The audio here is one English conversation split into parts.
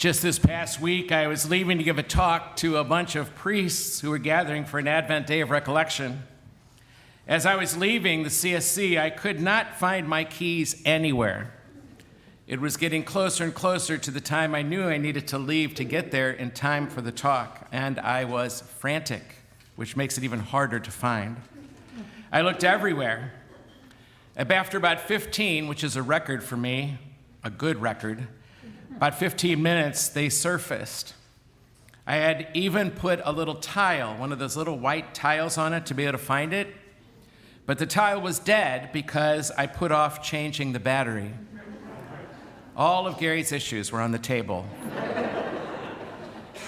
Just this past week, I was leaving to give a talk to a bunch of priests who were gathering for an Advent Day of Recollection. As I was leaving the CSC, I could not find my keys anywhere. It was getting closer and closer to the time I knew I needed to leave to get there in time for the talk, and I was frantic, which makes it even harder to find. I looked everywhere. After about 15, which is a record for me, a good record, about 15 minutes, they surfaced. I had even put a little tile, one of those little white tiles on it to be able to find it, but the tile was dead because I put off changing the battery. All of Gary's issues were on the table.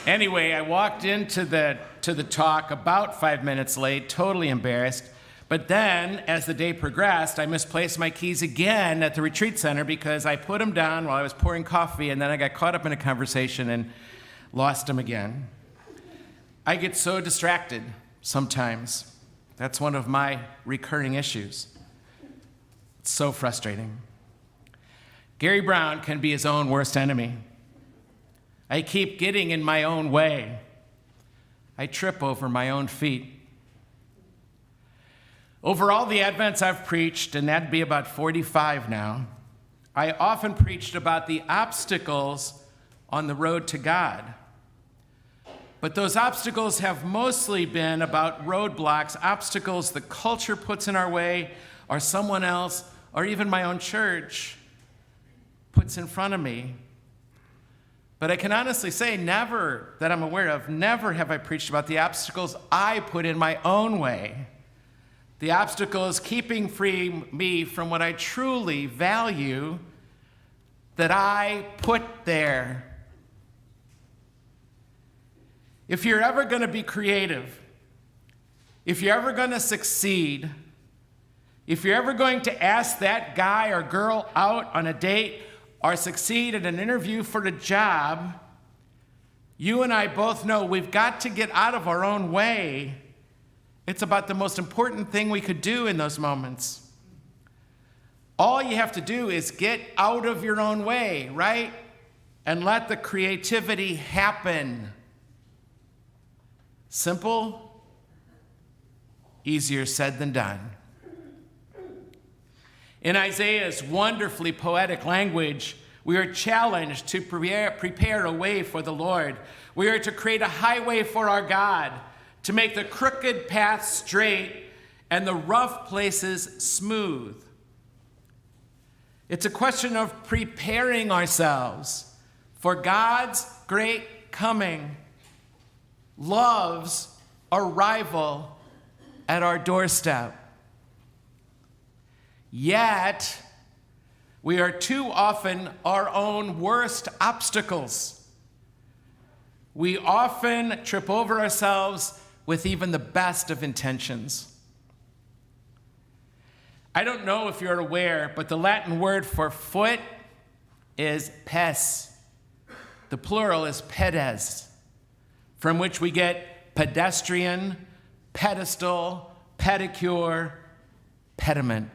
Anyway, I walked into the talk about 5 minutes late, totally embarrassed. But then, as the day progressed, I misplaced my keys again at the retreat center because I put them down while I was pouring coffee, and then I got caught up in a conversation and lost them again. I get so distracted sometimes. That's one of my recurring issues. It's so frustrating. Gary Brown can be his own worst enemy. I keep getting in my own way. I trip over my own feet. Over all the Advents I've preached, and that'd be about 45 now, I often preached about the obstacles on the road to God. But those obstacles have mostly been about roadblocks, obstacles the culture puts in our way, or someone else, or even my own church puts in front of me. But I can honestly say never, that I'm aware of, never have I preached about the obstacles I put in my own way. The obstacle is keeping me from what I truly value that I put there. If you're ever going to be creative, if you're ever going to succeed, if you're ever going to ask that guy or girl out on a date or succeed at an interview for a job, you and I both know we've got to get out of our own way. It's about the most important thing we could do in those moments. All you have to do is get out of your own way, right? And let the creativity happen. Simple, easier said than done. In Isaiah's wonderfully poetic language, we are challenged to prepare a way for the Lord. We are to create a highway for our God, to make the crooked path straight and the rough places smooth. It's a question of preparing ourselves for God's great coming, love's arrival at our doorstep. Yet, we are too often our own worst obstacles. We often trip over ourselves with even the best of intentions. I don't know if you're aware, but the Latin word for foot is pes. The plural is pedes, from which we get pedestrian, pedestal, pedicure, pediment.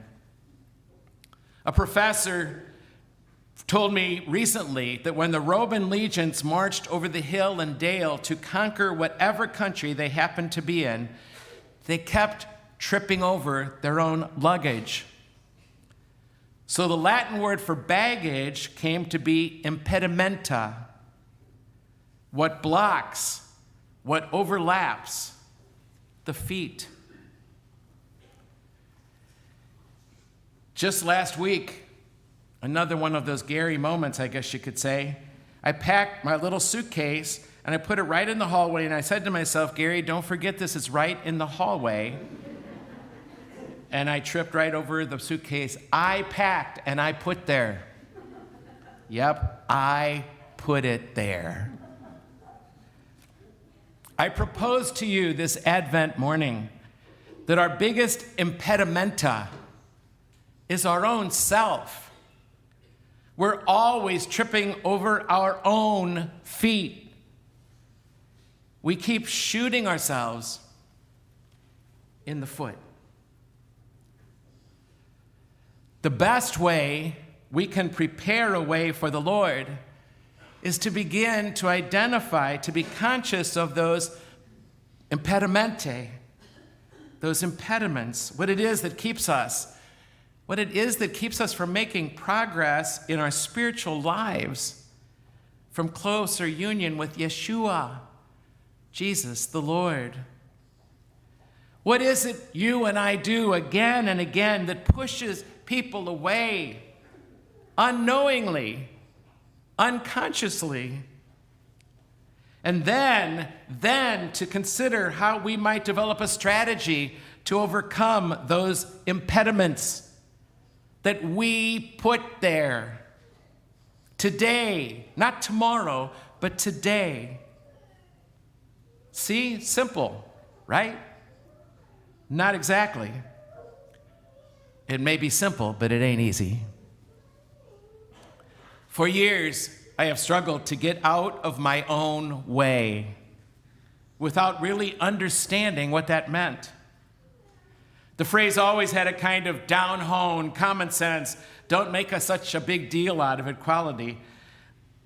A professor told me recently that when the Roman legions marched over the hill and dale to conquer whatever country they happened to be in, they kept tripping over their own luggage. So the Latin word for baggage came to be impedimenta, what blocks, what overlaps the feet. Just last week, another one of those Gary moments, I guess you could say, I packed my little suitcase and I put it right in the hallway, and I said to myself, Gary, don't forget this is right in the hallway. And I tripped right over the suitcase I packed and I put there. Yep, I put it there. I propose to you this Advent morning that our biggest impedimenta is our own self. We're always tripping over our own feet. We keep shooting ourselves in the foot. The best way we can prepare a way for the Lord is to begin to identify, to be conscious of those impedimenta, those impediments, what it is that keeps us from making progress in our spiritual lives, from closer union with Yeshua, Jesus the Lord. What is it you and I do again and again that pushes people away unknowingly, unconsciously? And then to consider how we might develop a strategy to overcome those impediments that we put there today, not tomorrow, but today. See, simple, right? Not exactly. It may be simple, but it ain't easy. For years, I have struggled to get out of my own way without really understanding what that meant. The phrase always had a kind of down-hone, common sense, don't make such a big deal out of it quality,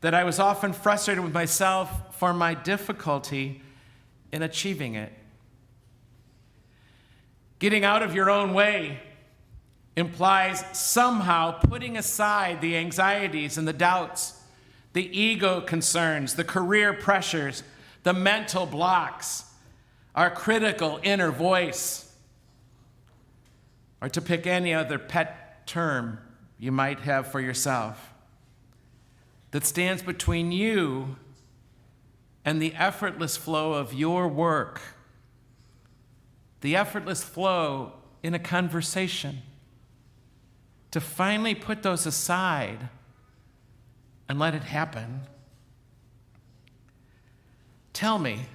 that I was often frustrated with myself for my difficulty in achieving it. Getting out of your own way implies somehow putting aside the anxieties and the doubts, the ego concerns, the career pressures, the mental blocks, our critical inner voice, or to pick any other pet term you might have for yourself that stands between you and the effortless flow of your work, the effortless flow in a conversation, to finally put those aside and let it happen. Tell me,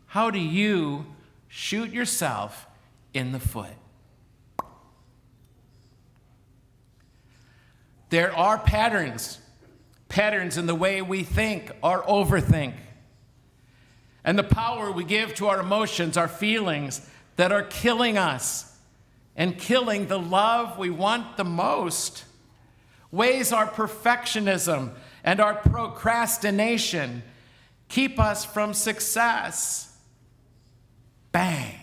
how do you shoot yourself in the foot? There are patterns in the way we think or overthink, and the power we give to our emotions, our feelings, that are killing us and killing the love we want the most. Ways our perfectionism and our procrastination keep us from success. Bang,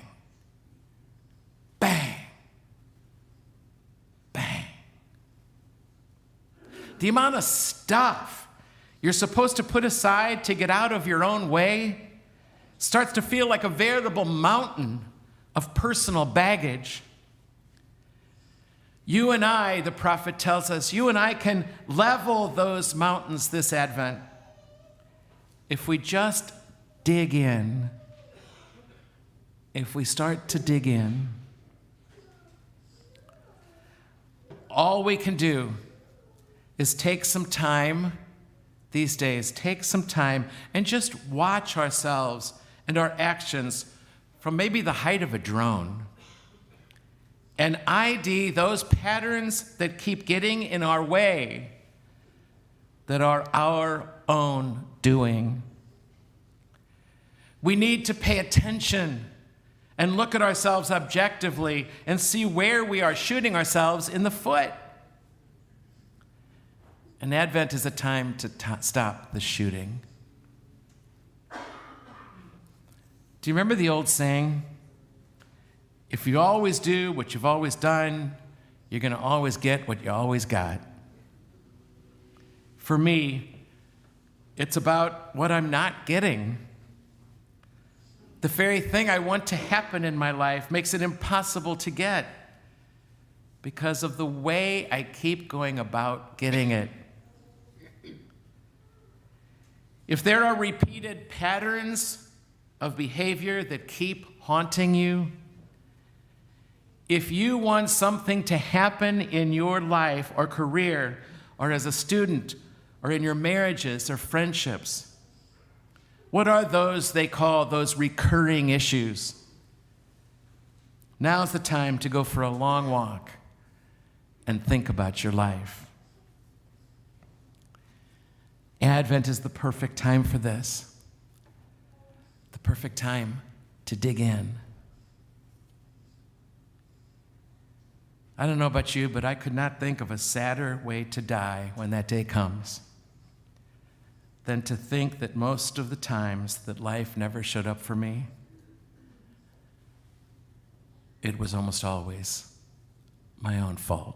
bang, bang. The amount of stuff you're supposed to put aside to get out of your own way starts to feel like a veritable mountain of personal baggage. You and I, the prophet tells us, you and I can level those mountains this Advent if we just dig in. If we start to dig in. All we can do is take some time these days, take some time and just watch ourselves and our actions from maybe the height of a drone and ID those patterns that keep getting in our way that are our own doing. We need to pay attention and look at ourselves objectively and see where we are shooting ourselves in the foot. And Advent is a time to stop the shooting. Do you remember the old saying? If you always do what you've always done, you're going to always get what you always got. For me, it's about what I'm not getting. The very thing I want to happen in my life makes it impossible to get because of the way I keep going about getting it. If there are repeated patterns of behavior that keep haunting you, if you want something to happen in your life or career or as a student or in your marriages or friendships, what are those they call those recurring issues? Now's the time to go for a long walk and think about your life. Advent is the perfect time for this. The perfect time to dig in. I don't know about you, but I could not think of a sadder way to die when that day comes. than to think that most of the times that life never showed up for me, it was almost always my own fault.